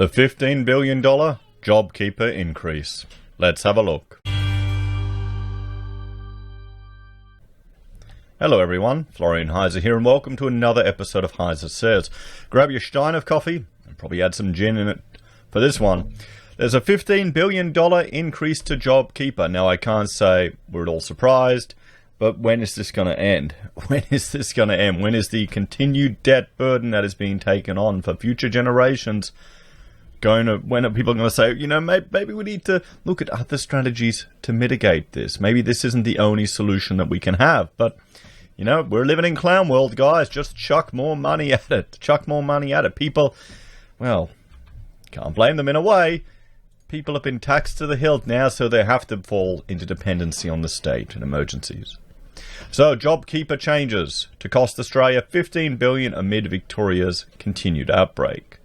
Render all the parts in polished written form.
The $15 billion Jobkeeper increase. Let's have a look. Hello everyone, Florian.heise here, and welcome to another episode of HeiseSays. Grab your stein of coffee and probably add some gin in it for this one. There's a $15 billion increase to Jobkeeper. Now I can't say we're at all surprised, but when is this going to end? When is this going to end? When is the continued debt burden that is being taken on for future generations when are people going to say, maybe we need to look at other strategies to mitigate this. Maybe this isn't the only solution that we can have. But, we're living in clown world, guys. Just chuck more money at it. Chuck more money at it. People, well, can't blame them in a way. People have been taxed to the hilt now, so they have to fall into dependency on the state in emergencies. So, Jobkeeper changes to cost Australia $15 billion amid Victoria's continued outbreak.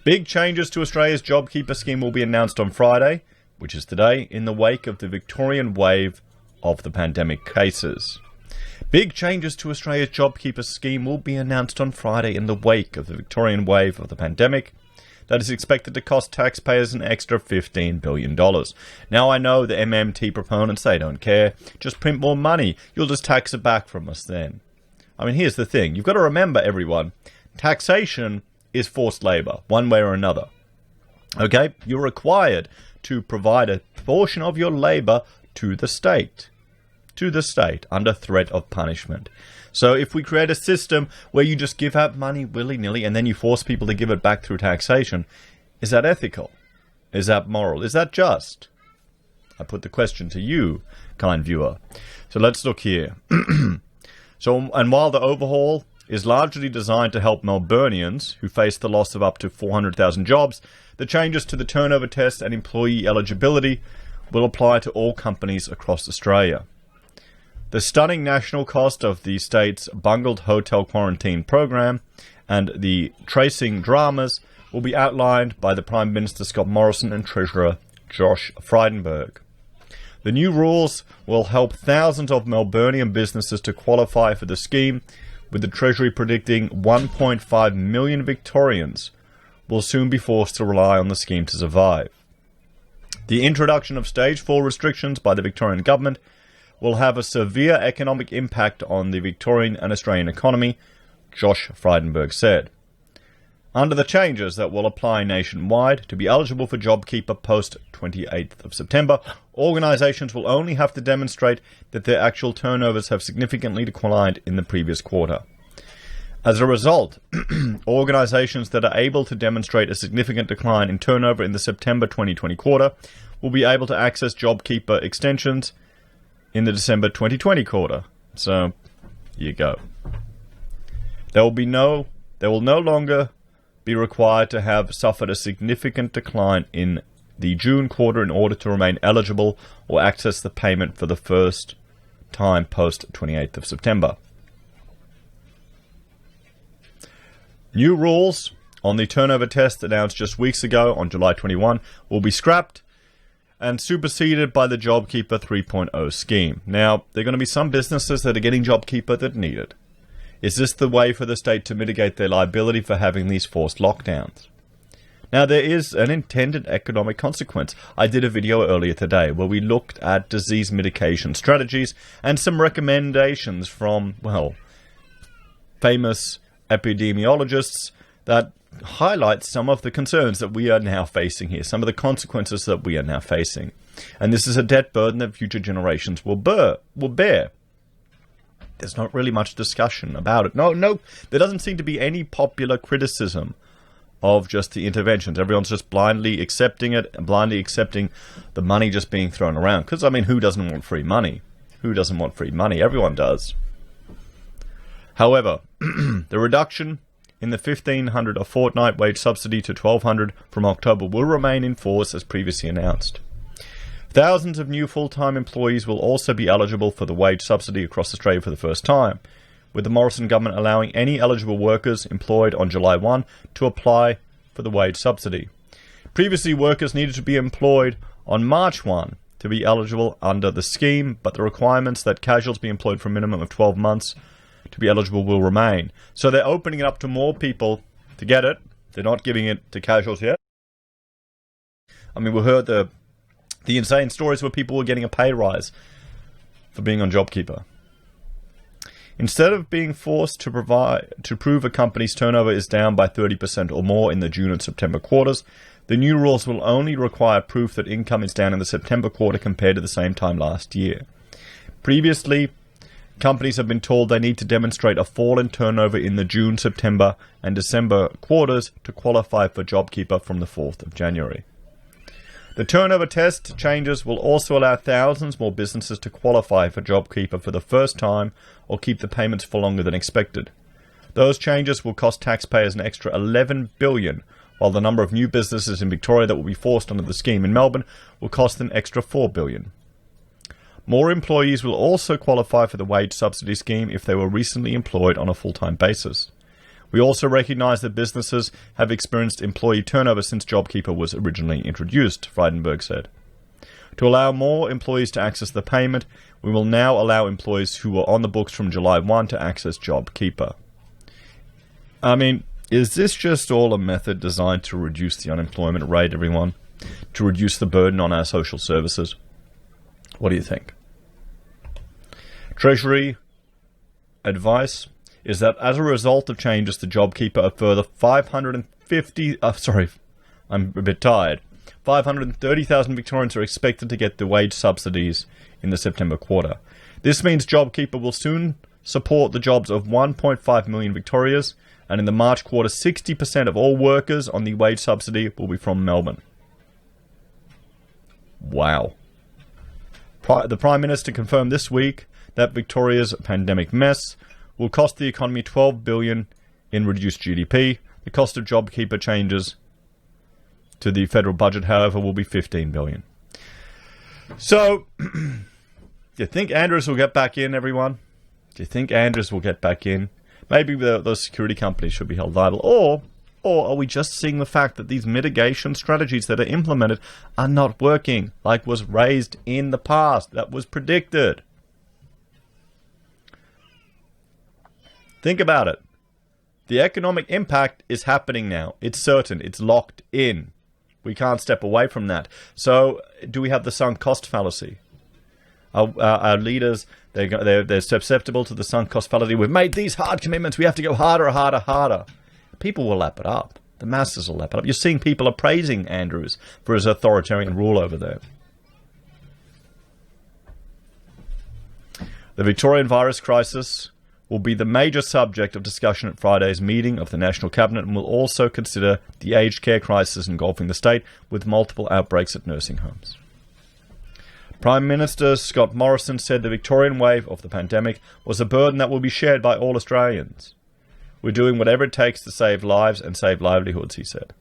Big changes to Australia's Jobkeeper scheme will be announced on Friday, which is today, in the wake of the Victorian wave of the pandemic cases. Big changes to Australia's Jobkeeper scheme will be announced on Friday in the wake of the Victorian wave of the pandemic that is expected to cost taxpayers an extra $15 billion. Now I know the MMT proponents, they don't care. Just print more money. You'll just tax it back from us then. I mean, here's the thing. You've got to remember, everyone, taxation is forced labor, one way or another. Okay? You're required to provide a portion of your labor to the state. Under threat of punishment. So if we create a system where you just give out money willy-nilly and then you force people to give it back through taxation, is that ethical? Is that moral? Is that just? I put the question to you, kind viewer. So let's look here. And while the overhaul is largely designed to help Melburnians who face the loss of up to 400,000 jobs, the changes to the turnover test and employee eligibility will apply to all companies across Australia. The stunning national cost of the state's bungled hotel quarantine program and the tracing dramas will be outlined by the Prime Minister Scott Morrison and Treasurer Josh Frydenberg. The new rules will help thousands of Melburnian businesses to qualify for the scheme, with the Treasury predicting 1.5 million Victorians will soon be forced to rely on the scheme to survive. The introduction of Stage 4 restrictions by the Victorian government will have a severe economic impact on the Victorian and Australian economy, Josh Frydenberg said. Under the changes that will apply nationwide, to be eligible for Jobkeeper post 28th of September, organisations will only have to demonstrate that their actual turnovers have significantly declined in the previous quarter. As a result, organisations that are able to demonstrate a significant decline in turnover in the September 2020 quarter will be able to access Jobkeeper extensions in the December 2020 quarter. So, here you go. They will no longer be required to have suffered a significant decline in the June quarter in order to remain eligible or access the payment for the first time post 28th of September. New rules on the turnover test announced just weeks ago on July 21 will be scrapped and superseded by the Jobkeeper 3.0 scheme. Now, there are going to be some businesses that are getting Jobkeeper that need it. Is this the way for the state to mitigate their liability for having these forced lockdowns? Now, there is an intended economic consequence. I did a video earlier today where we looked at disease mitigation strategies and some recommendations from, famous epidemiologists that highlight some of the concerns that we are now facing here, some of the consequences that we are now facing. And this is a debt burden that future generations will bear. There's not really much discussion about it. No, there doesn't seem to be any popular criticism of just the interventions. Everyone's just blindly accepting it and blindly accepting the money just being thrown around. Because, who doesn't want free money? Who doesn't want free money? Everyone does. However, the reduction in the $1,500 a fortnight wage subsidy to $1,200 from October will remain in force as previously announced. Thousands of new full-time employees will also be eligible for the wage subsidy across Australia for the first time, with the Morrison government allowing any eligible workers employed on July 1 to apply for the wage subsidy. Previously, workers needed to be employed on March 1 to be eligible under the scheme, but the requirements that casuals be employed for a minimum of 12 months to be eligible will remain. So they're opening it up to more people to get it, They're not giving it to casuals yet. I mean, we heard the insane stories where people were getting a pay rise for being on Jobkeeper. Instead of being forced to prove a company's turnover is down by 30% or more in the June and September quarters, the new rules will only require proof that income is down in the September quarter compared to the same time last year. Previously, companies have been told they need to demonstrate a fall in turnover in the June, September, and December quarters to qualify for Jobkeeper from the 4th of January. The turnover test changes will also allow thousands more businesses to qualify for Jobkeeper for the first time or keep the payments for longer than expected. Those changes will cost taxpayers an extra $11 billion, while the number of new businesses in Victoria that will be forced under the scheme in Melbourne will cost an extra $4 billion. More employees will also qualify for the wage subsidy scheme if they were recently employed on a full-time basis. We also recognise that businesses have experienced employee turnover since Jobkeeper was originally introduced, Frydenberg said. To allow more employees to access the payment, we will now allow employees who were on the books from July 1 to access Jobkeeper. I mean, is this just all a method designed to reduce the unemployment rate, everyone? To reduce the burden on our social services? What do you think? Treasury advice is that as a result of changes to Jobkeeper, a further 530,000 Victorians are expected to get the wage subsidies in the September quarter. This means Jobkeeper will soon support the jobs of 1.5 million Victorians, and in the March quarter, 60% of all workers on the wage subsidy will be from Melbourne. Wow. The Prime Minister confirmed this week that Victoria's pandemic mess will cost the economy $12 billion in reduced GDP. The cost of Jobkeeper changes to the federal budget, however, will be $15 billion. So, do you think Andrews will get back in, everyone? Do you think Andrews will get back in? Maybe those security companies should be held liable. Or are we just seeing the fact that these mitigation strategies that are implemented are not working, like was raised in the past, that was predicted? Think about it. The economic impact is happening now. It's certain. It's locked in. We can't step away from that. So, do we have the sunk cost fallacy? Our leaders, they're susceptible to the sunk cost fallacy. We've made these hard commitments. We have to go harder. People will lap it up. The masses will lap it up. You're seeing people are praising Andrews for his authoritarian rule over there. The Victorian virus crisis will be the major subject of discussion at Friday's meeting of the National Cabinet and will also consider the aged care crisis engulfing the state with multiple outbreaks at nursing homes. Prime Minister Scott Morrison said the Victorian wave of the pandemic was a burden that will be shared by all Australians. We're doing whatever it takes to save lives and save livelihoods, he said.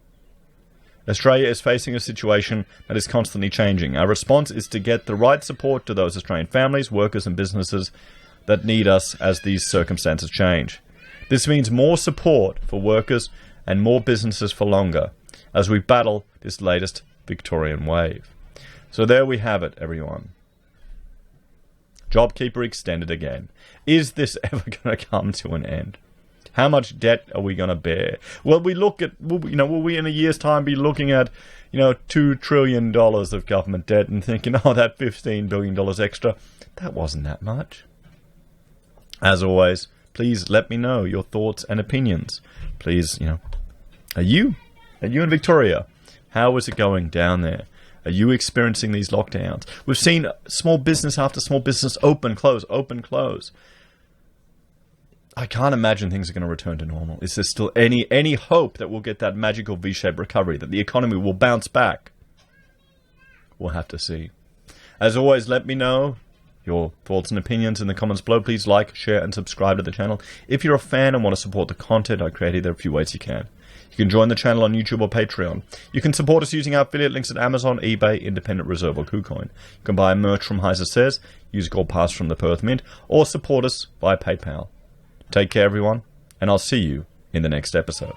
Australia is facing a situation that is constantly changing. Our response is to get the right support to those Australian families, workers and businesses that need us as these circumstances change. This means more support for workers and more businesses for longer as we battle this latest Victorian wave. So there we have it, everyone. Jobkeeper extended again. Is this ever going to come to an end? How much debt are we going to bear? Will we in a year's time be looking at, $2 trillion of government debt and thinking, that $15 billion extra, that wasn't that much? As always, please let me know your thoughts and opinions. Please, are you in Victoria? How is it going down there? Are you experiencing these lockdowns? We've seen small business after small business open, close. I can't imagine things are going to return to normal. Is there still any hope that we'll get that magical V-shaped recovery, that the economy will bounce back? We'll have to see. As always, let me know your thoughts and opinions in the comments below. Please like, share, and subscribe to the channel. If you're a fan and want to support the content I created, there are a few ways you can. You can join the channel on YouTube or Patreon. You can support us using our affiliate links at Amazon, eBay, Independent Reserve, or Kucoin. You can buy merch from HeiseSays, use Gold Pass from the Perth Mint, or support us via PayPal. Take care, everyone, and I'll see you in the next episode.